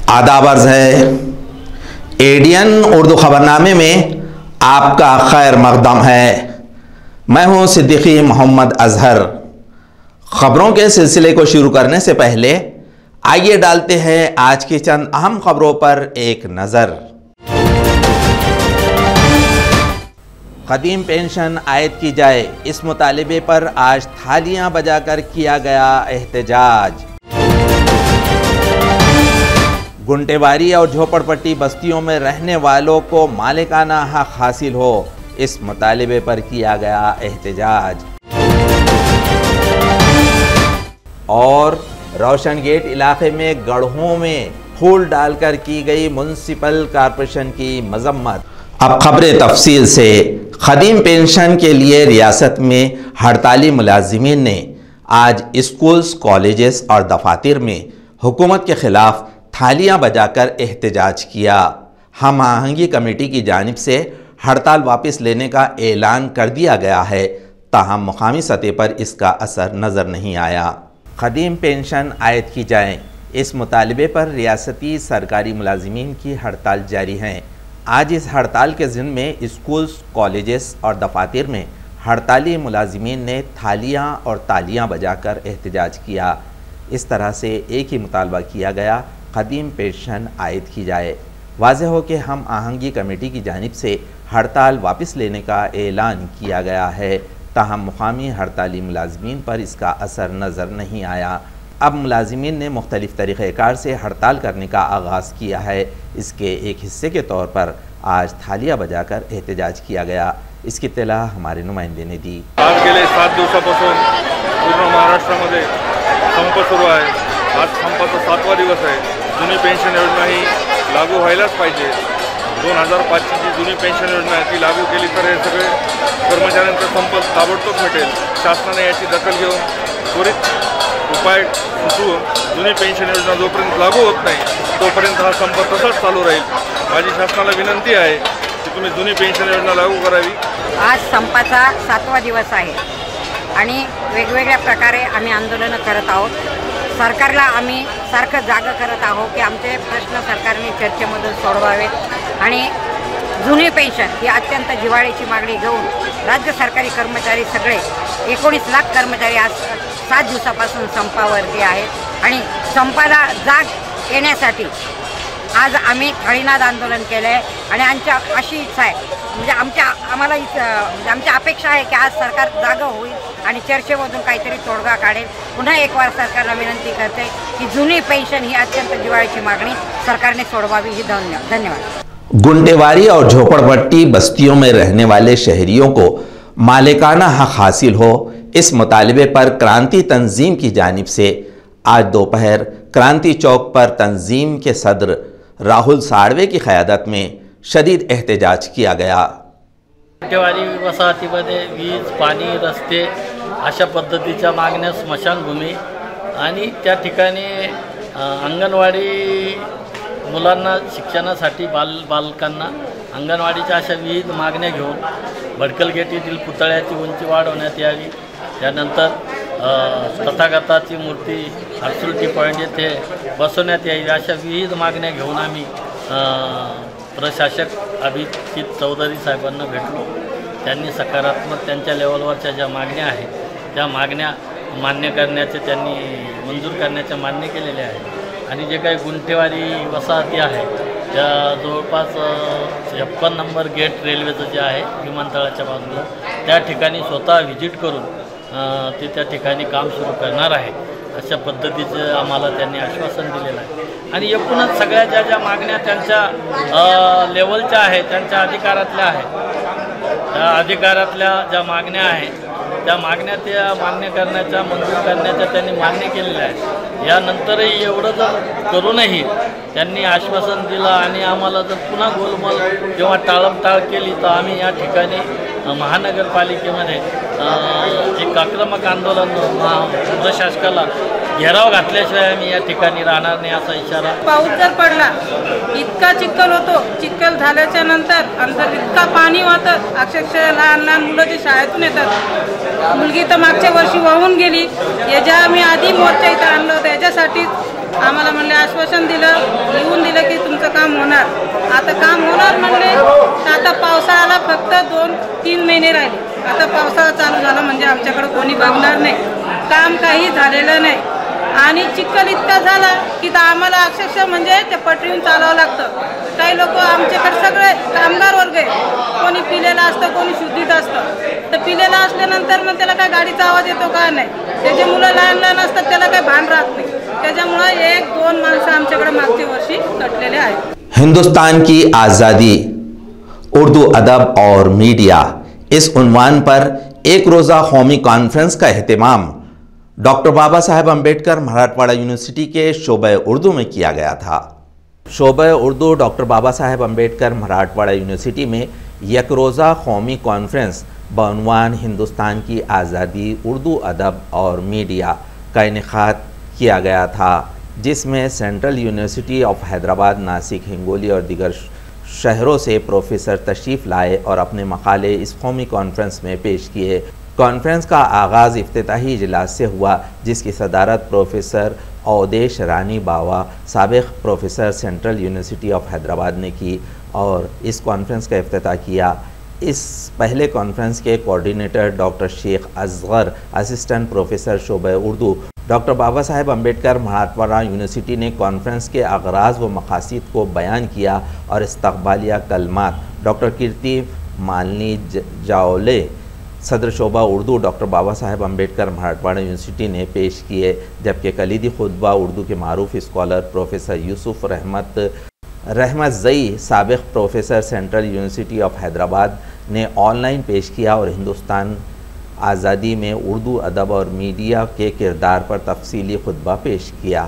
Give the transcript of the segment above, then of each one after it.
आदाब अर्ज़ है। एडियन उर्दू खबरनामे में आपका खैर मक़दम है। मैं हूं सिद्दीकी मोहम्मद अजहर। खबरों के सिलसिले को शुरू करने से पहले आइए डालते हैं आज की चंद अहम खबरों पर एक नज़र। क़दीम पेंशन आयद की जाए, इस मुतालिबे पर आज थालियां बजाकर किया गया एहतजाज। गुंटेवारी और झोपड़पट्टी बस्तियों में रहने वालों को मालिकाना हक हासिल हो, इस मुतालिबे पर किया गया एहतजाज। और रोशन गेट इलाके में गढ़ों में फूल डालकर की गई म्युनिसिपल कॉरपोरेशन की मजम्मत। अब खबरें तफसील से। क़दीम पेंशन के लिए रियासत में हड़ताली मुलाजिमीन ने आज स्कूल्स, कॉलेजेस और दफातर में हुकूमत के खिलाफ थालियां बजाकर एहतजाज किया। हम आहंगी कमेटी की जानिब से हड़ताल वापस लेने का ऐलान कर दिया गया है, ताहम मुकामी सतह पर इसका असर नज़र नहीं आया। क़दीम पेंशन आयद की जाए, इस मुतालिबे पर रियासती सरकारी मुलाजिमीन की हड़ताल जारी है। आज इस हड़ताल के ज़िम्न में स्कूल्स, कॉलेजेस और दफातर में हड़ताली मुलाजिमीन ने थालियां और तालियां बजाकर एहतजाज किया। इस तरह से एक ही मुतालबा किया गया, क़दीम पेंशन आयद की जाए। वाज़ेह हो कि हम आहंगी कमेटी की जानिब से हड़ताल वापस लेने का ऐलान किया गया है, ताहम मुकामी हड़ताली मुलाजिमीन पर इसका असर नज़र नहीं आया। अब मुलाजिमीन ने मुख्तलिफ़ तरीक़ेकार से हड़ताल करने का आगाज़ किया है। इसके एक हिस्से के तौर पर आज थालियां बजाकर एहतजाज किया गया। इसकी इत्तला हमारे नुमाइंदे ने दी। आज गेले 7 दिवसापासून पूर्ण महाराष्ट्रामध्ये संप सुरू आहे। आज संपाचा 7वा दिवस आहे। जुनी पेन्शन योजना ही लागू व्हायलाच पाहिजे। 2005ची जी जुनी पेन्शन योजना आहे ती लागू केली तर हे सगळे कर्मचाऱ्यांचा संप ताबडतोब मिटेल। शासनाने याची दखल घेऊन त्वरित उपाय सुचवून जुनी पेन्शन योजना जोपर्यंत लागू होत नाही तोपर्यंत हा संप तसाच चालू राहील। माझी शासनाला विनंती आहे की तुम्ही जुनी पेन्शन योजना लागू करावी। आज संपाचा 7वा दिवस आहे आणि वेगवेगळ्या प्रकारे आम्ही आंदोलन करत आहोत। सरकारला आम्ही सारखं जागं करत आहोत की आमचे प्रश्न सरकारने चर्चेमधून सोडवावेत आणि जुनी पेन्शन ही अत्यंत जिव्हाळ्याची मागणी घेऊन राज्य सरकारी कर्मचारी सगळे 19 लाख कर्मचारी आज 7 दिवसापासून संपावरती आहेत आणि संपाला जाग येण्यासाठी आज आम्ही थाळीनाद आंदोलन केलं आहे आणि आमच्या अशी इच्छा आहे म्हणजे आमच्या अपेक्षा आहे की आज सरकार जागं होईल आणि चर्चेमधून काहीतरी तोडगा काढेल। पुन्हा एक बार सरकारला विनंती करते की जुनी पेन्शन ही अत्यंत जिव्हाळ्याची मागणी सरकारने सोडवावी ही धन्यवाद। गुंटेवारी और झोपड़पट्टी बस्तियों में रहने वाले शहरियों को मालिकाना हक हासिल हो, इस मुतालिबे पर क्रांति तंजीम की जानिब से आज दोपहर क्रांति चौक पर तंजीम के सदर राहुल साळवे की क़यादत में शदीद एहतजाज किया गया। गुंटेवारी वसाहतीमध्ये वीज, पाणी, रस्ते अशा पद्धतीच्या मागण्या, स्मशानभूमी आणि त्या ठिकाणी अंगणवाडी मुलांना शिक्षणासाठी बालकांना अंगणवाडीच्या अशा विविध मागण्या घेऊन भडकल गेट येथील पुतळ्याची उंची वाढवण्यात यावी। त्यानंतर तथागताची मूर्ती हर्सुल टी पॉईंट येथे बसवण्यात यावी। अशा विविध मागण्या घेऊन आम्ही प्रशासक अभिजित चौधरी साहेबांना भेटलो। त्यांनी सकारात्मक त्यांच्या लेवलवरच्या ज्या मागण्या आहेत त्या मागण्या मान्य करण्याचे त्यांनी मंजूर करण्याचे मान्य केलेले आहे आणि जे काही गुंटेवारी वसाहती आहे त्या जवळपास 56 नंबर गेट रेल्वेचं जे आहे विमानतळाच्या बाजूला त्या ठिकाणी स्वतः व्हिजिट करून ते त्या ठिकाणी काम सुरू करणार आहे अशा पद्धतीचं आम्हाला त्यांनी आश्वासन दिलेलं आहे। आणि एकूणच सगळ्या ज्या मागण्या त्यांच्या लेवलच्या आहेत, त्यांच्या अधिकारातल्या आहेत, त्या अधिकारातल्या ज्या मागण्या आहेत त्या मागण्या त्या मान्य करण्याच्या, मंजूर करण्याच्या त्यांनी मान्य केलेल्या आहेत। यानंतरही एवढं जर करूनही त्यांनी आश्वासन दिलं आणि आम्हाला जर पुन्हा गोलमाल किंवा टाळमटाळ केली तर आम्ही या ठिकाणी महानगरपालिकेमध्ये एक आक्रमक आंदोलन प्रशासकाला घेराव घातल्याशिवाय आम्ही या ठिकाणी राहणार नाही असा इशारा. पाऊस जर पडला इतका चिखल होतो, चिखल झाल्याच्या नंतर अंतर इतका पाणी होतं, अक्षरशः लहान लहान मुलं जे शाळेतून येतात, मुलगी तर मागच्या वर्षी वाहून गेली. याच्या आम्ही आधी मोर्चा इथं आणलं होतं, याच्यासाठी आम्हाला म्हणले आश्वासन दिलं, लिहून दिलं की तुमचं काम होणार. आता काम होणार म्हणले, आता पावसाळ्याला फक्त 2-3 महिने राहिले. आता पावसाळा चालू झाला म्हणजे आमच्याकडे कोणी बघणार नाही, काम काही झालेलं नाही. आणि चिखल इतका झाला की आम्हाला अक्षरशः म्हणजे ते पटरीहून चालावं लागतं. काही लोक आमच्याकडे सगळे कामगार वर्ग आहे, कोणी पिलेलं असतं, कोणी शुद्धीत असतं. तर पिलेलं असल्यानंतर मग त्याला काय गाडीचा आवाज येतो का नाही, त्याचे मुलं लहान लहान असतात, त्याला काही भान राहत नाही. त्याच्यामुळे 1-2 माणसं आमच्याकडे मागच्या वर्षी कटलेले आहेत. हिंदुस्तान की आज़ादी, उर्दू अदब और मीडिया, इस उन्वान पर एक रोज़ा कौमी कॉन्फ्रेंस का एहतमाम डॉक्टर बाबा साहेब अम्बेडकर मराठवाड़ा यूनिवर्सिटी के शोबे उर्दू में किया गया था। शोबे उर्दू डॉक्टर बाबा साहेब अम्बेडकर मराठवाड़ा यूनिवर्सिटी में एक रोज़ा कौमी कॉन्फ्रेंस बउनवान हिंदुस्तान की आज़ादी, उर्दू अदब और मीडिया का इनेकाद किया गया था, जिसमें central university of Hyderabad, Nashik, Hingoli और दीगर शहरों से प्रोफेसर तशरीफ़ लाए और अपने मकाले इस कौमी कॉन्फ्रेंस में पेश किए। कॉन्फ्रेंस का आगाज़ इफ्तिताही इजलास से हुआ, जिसकी सदारत प्रोफेसर अवधेश रानी बावा, साबिक़ professor central university of Hyderabad ने की और इस कॉन्फ्रेंस का इफ्तिताह किया। इस पहले कॉन्फ्रेंस के coordinator doctor Shaikh Asghar, assistant professor शोबे उर्दू डॉक्टर बाबा साहेब अम्बेडकर मराठवाड़ा यूनिवर्सिटी ने कॉन्फ्रेंस के अगराज़ व मकासद को बयान किया और इस्तक़बालिया कलमात डॉक्टर कीर्ति मालनी जाओले, सदर शोबा उर्दू डॉक्टर बाबा साहेब अम्बेडकर मराठवाड़ा यूनिवर्सिटी ने पेश किए, जबकि कलीदी खुतबा उर्दू के मारूफ scholar professor Yusuf Rahmatzai, साबिक़ professor central university of Hyderabad ने ऑनलाइन पेश किया और हिंदुस्तान आज़ादी में उर्दू अदब और मीडिया के किरदार पर तफसीली खुतबा पेश किया।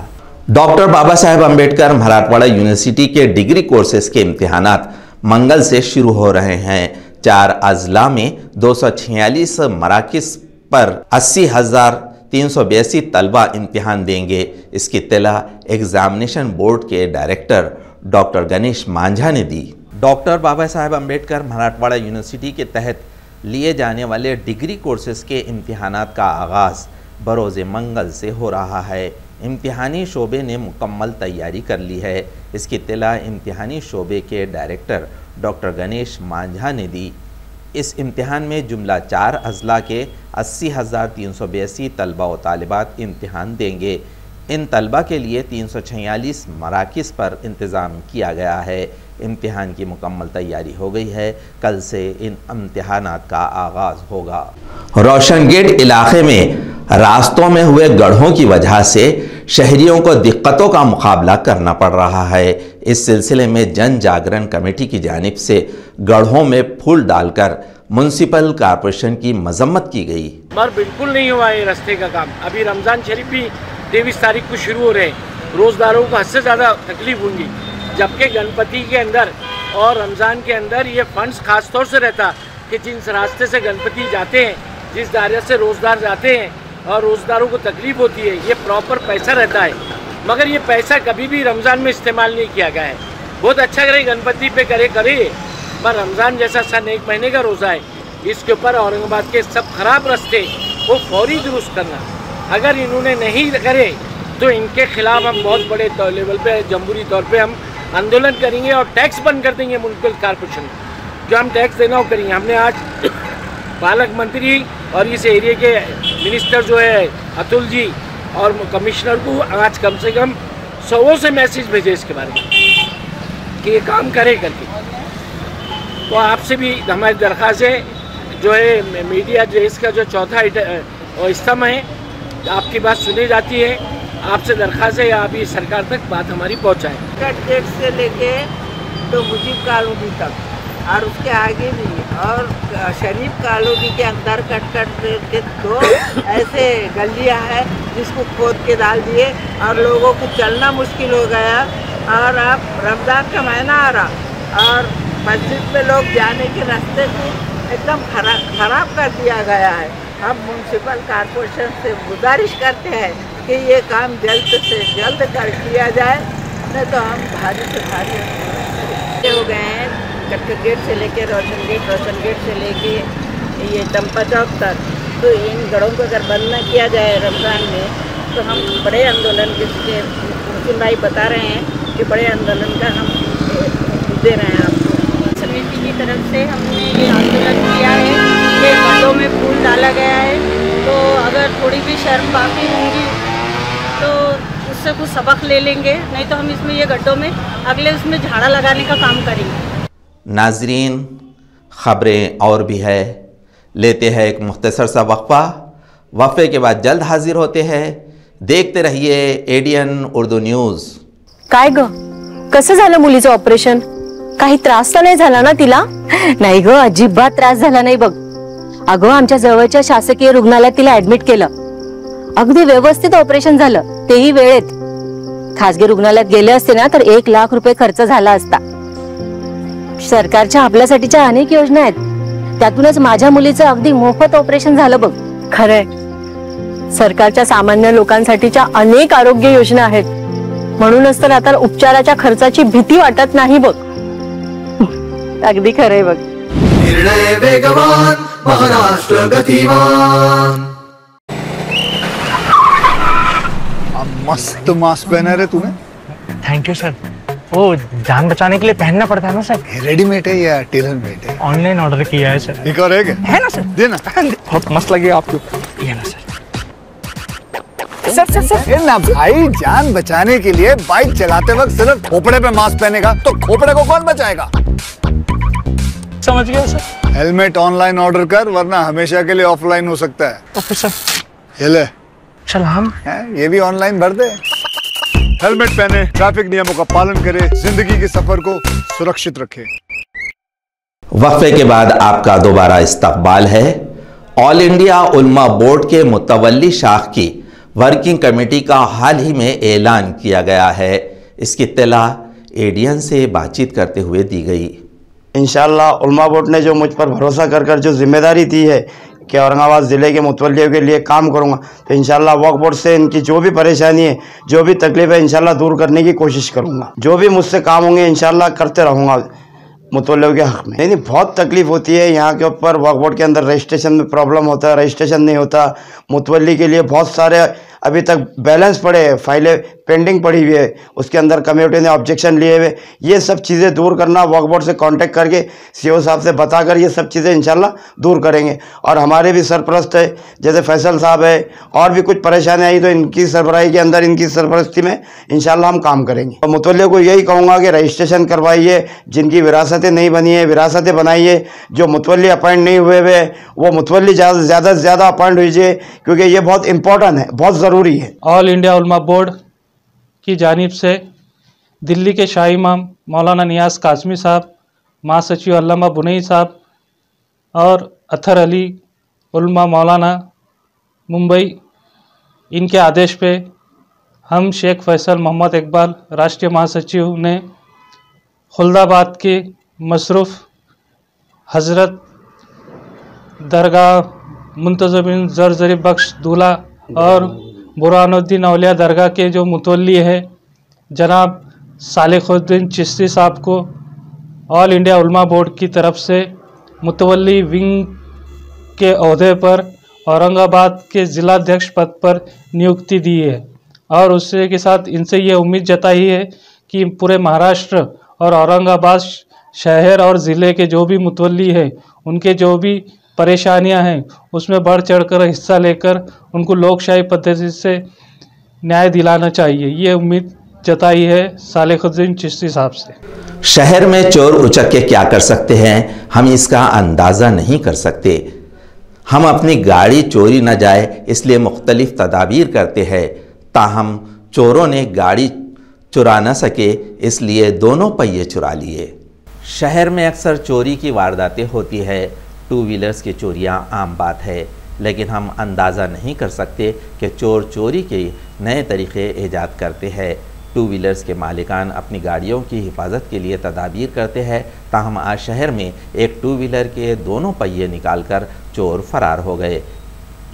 डॉक्टर बाबा साहेब अम्बेडकर मराठवाड़ा यूनिवर्सिटी के डिग्री कोर्सेज़ के इम्तिहानात मंगल से शुरू हो रहे हैं। 4 अज़ला में 246 मराकिज़ पर 80,382 तलबा इम्तिहान देंगे। इसकी इत्तला एग्ज़ामिनेशन बोर्ड के डायरेक्टर डॉक्टर गणेश मांझा ने दी। डॉक्टर बाबा साहेब अम्बेडकर मराठवाड़ा यूनिवर्सिटी के तहत लिए जाने वाले डिग्री कोर्सेज़ के इम्तिहानात का आगाज़ बरोज़ मंगल से हो रहा है। इम्तिहानी शोबे ने मुकम्मल तैयारी कर ली है। इसकी इत्तला इम्तिहानी शोबे के डायरेक्टर डॉक्टर गणेश मांझा ने दी। इस इम्तिहान में जुमला 4 अज़ला के 80,382 तलबा व तालिबात इम्तिहान देंगे। इन तलबा के लिए 346 मराकिज़ पर इंतज़ाम किया गया है। इम्तिहान की मुकम्मल तैयारी हो गई है। कल से इन इम्तिहानात का आगाज़ होगा। रोशन गेट इलाके में रास्तों में हुए गड्ढों की वजह से शहरियों को दिक्कतों का मुकाबला करना पड़ रहा है। इस सिलसिले में जन जागरण कमेटी की जानिब से गड्ढों में फूल डालकर म्युनिसिपल कॉरपोरेशन की मजम्मत की गई। पर बिल्कुल नहीं हुआ ये रास्ते का काम। अभी रमज़ान शरीफ भी 23 तारीख को शुरू हो रहे हैं। रोज़दारों को हद से ज़्यादा तकलीफ होंगी, जबकि गणपति के अंदर और रमज़ान के अंदर ये फंड्स खास तौर से रहता कि जिस रास्ते से गणपति जाते हैं, जिस दायरे से रोज़दार जाते हैं और रोज़दारों को तकलीफ होती है, ये प्रॉपर पैसा रहता है। मगर ये पैसा कभी भी रमज़ान में इस्तेमाल नहीं किया गया है। बहुत अच्छा करे गणपति पे करे पर रमज़ान जैसा सन 1 महीने का रोज़ा है, इसके ऊपर औरंगाबाद के सब खराब रास्ते वो फौरी दुरुस्त करना। अगर इन्होंने नहीं करे तो इनके खिलाफ हम बहुत बड़े लेवल पे जमहूरी तौर पे हम आंदोलन करेंगे और टैक्स बंद कर देंगे म्युनिसिपल कॉरपोरेशन जो हम टैक्स देना वो करेंगे। हमने आज पालक मंत्री और इस एरिया के मिनिस्टर जो है अतुल जी और कमिश्नर को आज कम से कम 100 से मैसेज भेजे इसके बारे में कि ये काम करे करके। तो आपसे भी हमारी दरख्वास्त है, जो है मीडिया जो इसका जो चौथा स्तंभ है, आपकी बात सुनी जाती है। आपसे दरख्वास्त है आप ये सरकार तक बात हमारी पहुंचाएं। डेट से लेके तो मुजीब कॉलोनी तक और उसके आगे भी, और शरीफ कॉलोनी के अंदर कट के 2 ऐसे गलियां हैं जिसको खोद के डाल दिए और लोगों को चलना मुश्किल हो गया। और अब रमज़ान का महीना आ रहा और मस्जिद में लोग जाने के रास्ते को एकदम खराब कर दिया गया है। हम म्यूनसिपल कॉर्पोरेशन से गुजारिश करते हैं कि ये काम जल्द से जल्द कर किया जाए, नहीं तो हम भारी से भारी हो गए हैं। कटक गेट से लेके रोशन गेट से लेके ये चंपा चौक तक, तो इन गढ़ों को अगर बंद न किया जाए रमज़ान में तो हम बड़े आंदोलन जिसके मुस्लिम भाई बता रहे हैं कि बड़े आंदोलन का हम दे रहे हैं आपको। समिति की तरफ से हमने ये आंदोलन किया है कि गड्ढों में फूल डाला गया है, तो अगर थोड़ी भी शर्म बाकी होंगी तो उससे कुछ सबक ले लेंगे, नहीं तो हम इसमें ये गड्ढों में अगले उसमें झाड़ा लगाने का काम करेंगे। नाजरीन, ख़बरें और भी है, लेते हैं एक मुख्तसर सा वक्फे के बाद जल्द हाजिर होते हैं। देखते रहिए ADN उर्दू न्यूज़। काय ग, कसं झालं मुलीचं ऑपरेशन? काही त्रास तर नाही झाला ना तिला? नाही ग, अजिबात त्रास झाला नाही बघ. अगं, आमच्या जवळच्या शासकीय रुग्णालयात तिला ऍडमिट केलं. अगदी व्यवस्थित ऑपरेशन झालं, तेही वेळेत. खासगी रुग्णालयात गेले असते ना तर 1 लाख रुपये खर्च झाला असता. सरकारच्या आपल्यासाठीच्या अनेक योजना आहेत, त्यातूनच माझ्या मुलीचं अगदी मोफत ऑपरेशन झालं बघ. खरंय, सरकारच्या सामान्य लोकांसाठीच्या अनेक आरोग्य योजना आहेत, म्हणूनच तर आता उपचाराच्या खर्चाची भीती वाटत नाही बघ. अगदी खरंय बघ. निर्णय वेगवान, महाराष्ट्र गतिमान. मस्त मास्क पहना रे तूने. Thank you sir. वो जान बचाने के लिए पहनना पड़ता है ना सर. रेडीमेड है या टेलर मेड है? ऑनलाइन ऑर्डर किया है सर. एक और है ना सर? देना. बहुत मस्त लगे आपको. ये ना सर. सर ना भाई, जान बचाने के लिए बाइक चलाते वक्त सिर्फ खोपड़े पे मास्क पहनेगा तो खोपड़े को कौन बचाएगा? समझ गया सर. हेलमेट ऑनलाइन ऑर्डर कर, वरना हमेशा के लिए ऑफलाइन हो सकता है. Okay sir. ये ले. चल हम ये भी ऑनलाइन भर दे. हेलमेट पहने, ट्रैफिक नियमों का पालन करे, जिंदगी के सफर को सुरक्षित रखे. वक्फे के बाद आपका दोबारा इस्तकबाल है। ऑल इंडिया उलमा बोर्ड के मुतवल्ली शाख की वर्किंग कमेटी का हाल ही में ऐलान किया गया है। इसकी इत्तला ADN से बातचीत करते हुए दी गई। इंशाअल्लाह उलमा बोर्ड ने जो मुझ पर भरोसा कर जो जिम्मेदारी दी है कि औरंगाबाद ज़िले के मुतवल्लियों के लिए काम करूंगा, तो इंशाअल्लाह वक्फ बोर्ड से इनकी जो भी परेशानी है, जो भी तकलीफ है, इंशाअल्लाह दूर करने की कोशिश करूंगा। जो भी मुझसे काम होंगे इंशाअल्लाह करते रहूँगा मुतवल्लियों के हक़ में। नहीं, बहुत तकलीफ़ होती है यहाँ के ऊपर। वक्फ बोर्ड के अंदर रजिस्ट्रेशन में प्रॉब्लम होता है, रजिस्ट्रेशन नहीं होता। मुतवल्ली के लिए बहुत सारे अभी तक बैलेंस पड़े हैं, फाइलें पेंडिंग पड़ी हुई है, उसके अंदर कमेटी ने ऑब्जेक्शन लिए हुए। ये सब चीज़ें दूर करना, वक्फ बोर्ड से कांटेक्ट करके CO साहब से बताकर ये सब चीज़ें इंशाल्लाह दूर करेंगे। और हमारे भी सरपरस्त है, जैसे फैसल साहब है, और भी कुछ परेशानी आई तो इनकी सरबराही के अंदर, इनकी सरपरस्ती में इंशाल्लाह हम काम करेंगे। और मुतवल्लियों को यही कहूँगा कि रजिस्ट्रेशन करवाइए, जिनकी विरासतें नहीं बनी है विरासतें बनाइए, जो मुतवल्ली अपॉइंट नहीं हुए हुए वो मुतवल्ली ज़्यादा से ज़्यादा अपॉइंट कीजिए, क्योंकि ये बहुत इंपॉर्टेंट है, बहुत ज़रूरी है। ऑल इंडिया उलमा बोर्ड की जानिब से दिल्ली के शाही इमाम मौलाना नियाज़ कासमी साहब, महासचिव अल्लामा बुनई साहब और अथर अली उलमा मौलाना मुंबई, इनके आदेश पे हम शेख फैसल मोहम्मद इकबाल राष्ट्रीय महासचिव ने खुलदाबाद के मसरूफ़ हज़रत दरगाह मुंतज़बिन ज़रज़री बख्श दूल्हा और बुरहानुद्दीन औलिया दरगाह के जो मुतवल्ली है जनाब सालिहुद्दीन चिश्ती साहब को ऑल इंडिया उलमा बोर्ड की तरफ से मुतवल्ली विंग के ओहदे पर औरंगाबाद के ज़िलाध्यक्ष पद पर नियुक्ति दी है। और उससे के साथ इनसे ये उम्मीद जताई है कि पूरे महाराष्ट्र और औरंगाबाद शहर और ज़िले के जो भी मुतवल्ली है, उनके जो भी परेशानियां हैं उसमें बढ़ चढ़कर हिस्सा लेकर उनको लोकशाही पद्धति से न्याय दिलाना चाहिए, ये उम्मीद जताई है सालिहुद्दीन चिश्ती साहब से। शहर में चोर उचक्के क्या कर सकते हैं, हम इसका अंदाज़ा नहीं कर सकते। हम अपनी गाड़ी चोरी न जाए इसलिए मुख्तलिफ तदाबीर करते हैं, ताहम चोरों ने गाड़ी चुरा न सके इसलिए दोनों पहिए चुरा लिए। शहर में अक्सर चोरी की वारदातें होती है। टू व्हीलर्स की चोरियां आम बात है, लेकिन हम अंदाज़ा नहीं कर सकते कि चोर चोरी के नए तरीक़े ईजाद करते हैं। टू व्हीलर्स के मालिकान अपनी गाड़ियों की हिफाजत के लिए तदाबीर करते हैं, ताहम आज शहर में एक टू व्हीलर के दोनों पहिए निकालकर चोर फरार हो गए।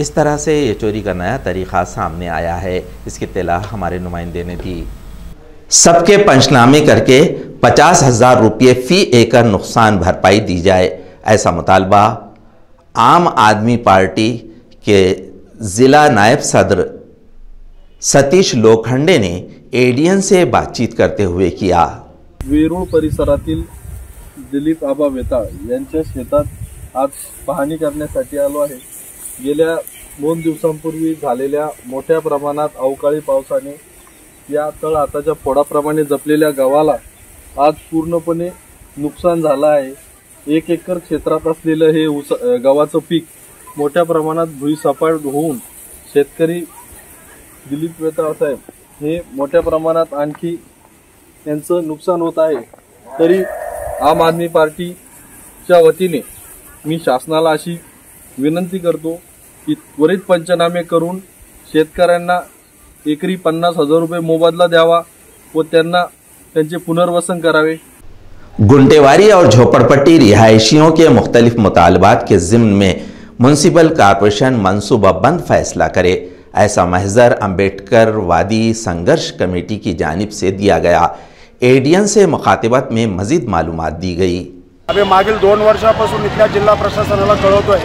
इस तरह से ये चोरी का नया तरीक़ा सामने आया है। इसकी इत्तला हमारे नुमाइंदे ने दी। सबके पंचनामे करके 50,000 रुपये फ़ी एकड़ नुकसान भरपाई दी जाए, ऐसा मुतालबा आम आदमी पार्टी के ज़िला नायब सदर सतीश लोखंडे ने एडीएन से बातचीत करते हुए किया। वेरूळ परिसरातील दिलीप आबा वेताळ यांच्या शेतात आज पाहणी करण्यासाठी आलो आहे। गेल्या 2 दिवसांपूर्वी झालेल्या मोठ्या प्रमाणात अवकाळी पावसाने या तळ हाताच्या फोडाप्रमाणे जपलेल्या गव्हाला आज पूर्णपणे नुकसान झालं आहे। 1 एकर क्षेत्रात असलेलं हे गव्हाचं पीक मोठ्या प्रमाणात भुईसपाट होऊन शेतकरी दिलीप वेताळ साहेब हे मोठ्या प्रमाणात आणखी त्यांचं नुकसान होत आहे। तरी आम आदमी पार्टीच्या वतीने मी शासनाला अशी विनंती करतो की त्वरित पंचनामे करून शेतकऱ्यांना एकरी 50,000 रुपये मोबदला द्यावा व त्यांना त्यांचे पुनर्वसन करावे। गुंटेवारी और झोपड़पट्टी रिहायशियों के मुख्तलिफ मुतालबात के ज़िम्न में म्यूनसिपल कॉरपोरेशन मनसूबा बंद फैसला करे, ऐसा महजर अम्बेडकर वादी संघर्ष कमेटी की जानिब से दिया गया। एडीएन से मुखातिबत में मजीद मालूमात दी गई। अभी मागील 2 वर्षापासून इथल्या जिल्हा प्रशासनाला कळवतोय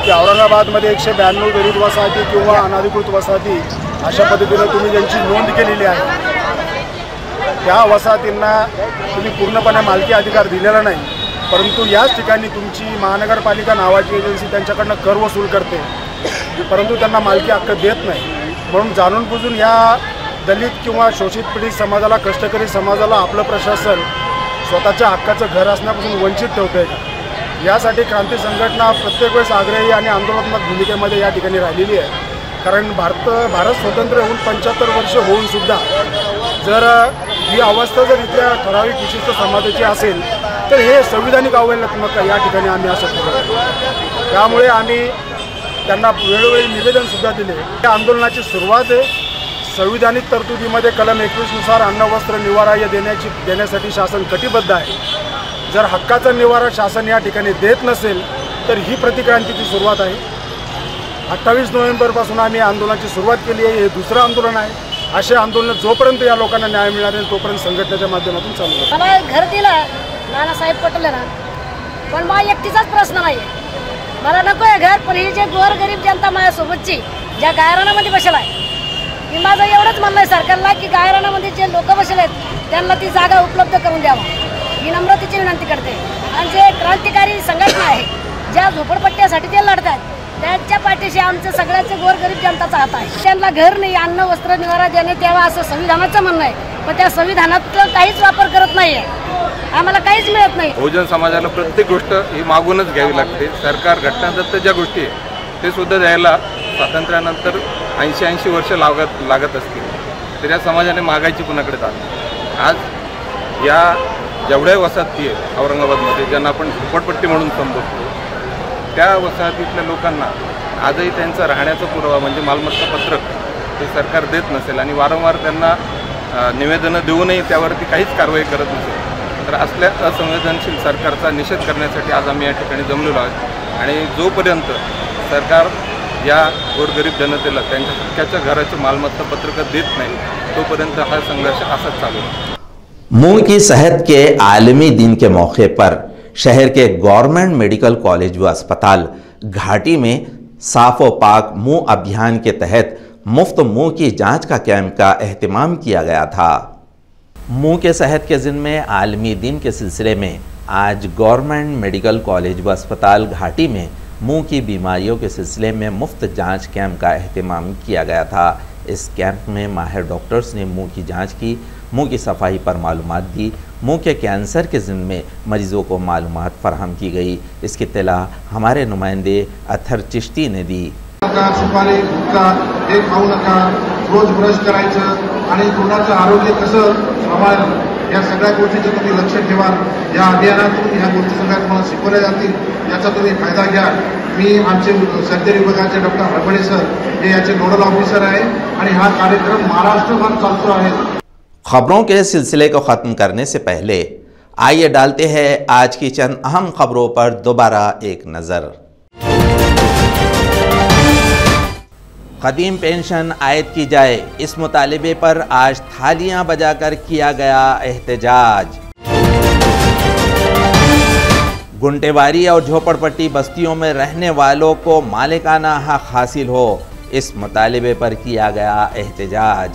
की औरंगाबादमध्ये 192 दलित वसाहती किंवा अनधिकृत वसाहती अशा पद्धतीने तुम्ही ज्यांची नोंद केलेली आहे त्या वसाहतींना तुम्ही पूर्णपणे मालकी अधिकार दिलेला नाही, परंतु याच ठिकाणी तुमची महानगरपालिका नावाची एजन्सी त्यांच्याकडनं कर वसूल करते, परंतु त्यांना मालकी हक्क देत नाही। म्हणून जाणून बुजून या दलित किंवा शोषित पीडित समाजाला, कष्टकरी समाजाला आपलं प्रशासन स्वतःच्या हक्काचं घर असण्यापासून वंचित ठेवतंय का, यासाठी क्रांती संघटना प्रत्येक वेळेस आग्रही आणि आंदोलनात्मक भूमिकेमध्ये या ठिकाणी राहिलेली आहे। कारण भारत स्वतंत्र होऊन 75 वर्ष होऊन सुद्धा जर ही अवस्था जर इथल्या ठराविक विशिष्ट समाजाची असेल तर हे संविधानिक अवहेलनात्मक या ठिकाणी आम्ही असं करतो। त्यामुळे आम्ही त्यांना वेळोवेळी निवेदन सुद्धा दिले। या आंदोलनाची सुरुवात आहे संविधानिक तरतुदीमध्ये कलम 21 नुसार अन्न वस्त्र निवारा देण्यासाठी शासन कटिबद्ध आहे। जर हक्काचा निवारा शासन या ठिकाणी देत नसेल तर ही प्रतिक्रांतीची सुरुवात आहे। 28 नोव्हेंबरपासून आम्ही आंदोलनाची सुरुवात केली आहे। हे दुसरं आंदोलन आहे। असे आंदोलन जोपर्यंत या लोकांना न्याय मिळणार नाही तोपर्यंत संघटनेच्या माध्यमातून चालू आहे। मला घर दिलं नानासाहेब पटोलेंना, पण मला एकटीचाच प्रश्न नाही, मला नको आहे घर, पण ही जे गोरगरीब जनता माझ्यासोबतची ज्या गायरानामध्ये बसेल आहे, मी माझं एवढंच म्हणणं आहे सरकारला की गायरानामध्ये जे लोक बसेल आहेत त्यांना ती जागा उपलब्ध करून द्यावा, ही नम्रतेची विनंती करते। आणि जे क्रांतिकारी संघटना आहे ज्या झोपडपट्ट्यासाठी ते लढतात त्यांच्या पाठीशी आमचं सगळ्याचे गोरगरीब जनताचा हात आहे। त्यांना घर नाही, अन्न वस्त्र निवारा देणे द्यावा असं संविधानाचं म्हणणं आहे, पण त्या संविधानातलं काहीच वापर करत नाहीये, आम्हाला काहीच मिळत नाही। बहुजन समाजाला प्रत्येक गोष्ट ही मागूनच घ्यावी लागते। सरकार घटनादत्त ज्या गोष्टी आहे ते सुद्धा द्यायला स्वातंत्र्यानंतर 80 वर्ष लागत असतील, तर या समाजाने मागायची कुणाकडे जात। आज या जेवढ्या वसाहती आहेत औरंगाबादमध्ये ज्यांना आपण झोपडपट्टी म्हणून संबोधतो, त्या वसाहतीतल्या लोकांना आजही त्यांचा राहण्याचा पुरावा म्हणजे मालमत्ता पत्रक हे सरकार देत नसेल आणि वारंवार त्यांना निवेदनं देऊनही त्यावरती काहीच कारवाई करत नसेल, तर असल्या असंवेदनशील सरकारचा निषेध करण्यासाठी आज आम्ही या ठिकाणी जमलेलो आहोत। आणि जोपर्यंत सरकार या गोरगरीब जनतेला त्यांच्या हक्काच्या घराचं मालमत्ता पत्रक देत नाही तोपर्यंत हा संघर्ष असाच चालू आहे। मुंह की सेहत के आलमी दिन के मौके पर शहर के गवर्नमेंट मेडिकल कॉलेज व अस्पताल घाटी में साफ व पाक मुंह अभियान के तहत मुफ्त मुंह की जांच का कैंप का एहतमाम किया गया था। मुंह के सेहत के ज़िम्मे आलमी दिन के सिलसिले में आज गवर्नमेंट मेडिकल कॉलेज व अस्पताल घाटी में मुंह की बीमारियों के सिलसिले में मुफ्त जांच कैंप का एहतमाम किया गया था। इस कैंप में माहिर डॉक्टर्स ने मुंह की जांच की, मुंह की सफाई पर मालूमात दी, मुंह के कैंसर के ज़िम्मे मरीज़ों को मालूमात फराहम की गई। इसकी इत्तला हमारे नुमाइंदे अथर चिश्ती ने दी। सुपारी गुटखा हे खाऊ नका, रोज ब्रश करायचं आणि तोंडाचं आरोग्य कसं सांभाळायचं या सगळ्या गोष्टीचं तुम्ही लक्ष ठेवा. या अभियानातून ह्या गोष्टी सगळ्या तुम्हाला शिकवल्या जातील, याचा तुम्ही फायदा घ्या. मी आमचे सर्जरी विभागाचे डॉक्टर हरबळे सर हे याचे नोडल ऑफिसर आहे आणि हा कार्यक्रम महाराष्ट्रभर चालतो आहे. खबरों के सिलसिले को ख़त्म करने से पहले आइए डालते हैं आज की चंद अहम खबरों पर दोबारा एक नज़र. कदीम पेंशन आयद की जाए, इस मुतालिबे पर आज थालियां बजाकर किया गया एहतजाज. गुंटेवारी और झोपड़पट्टी बस्तियों में रहने वालों को मालिकाना हक हासिल हो, इस मुतालिबे पर किया गया एहतजाज.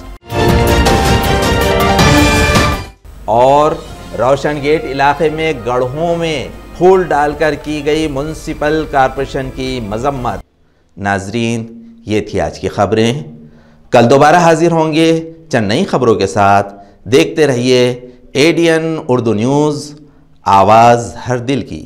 और रोशन गेट इलाके में गढ़ों में फूल डालकर की गई म्युनिसिपल कॉरपोरेशन की मजम्मत. नाजरीन, ये थी आज की खबरें. कल दोबारा हाजिर होंगे चंद नई खबरों के साथ. देखते रहिए ADN उर्दू न्यूज़, आवाज़ हर दिल की.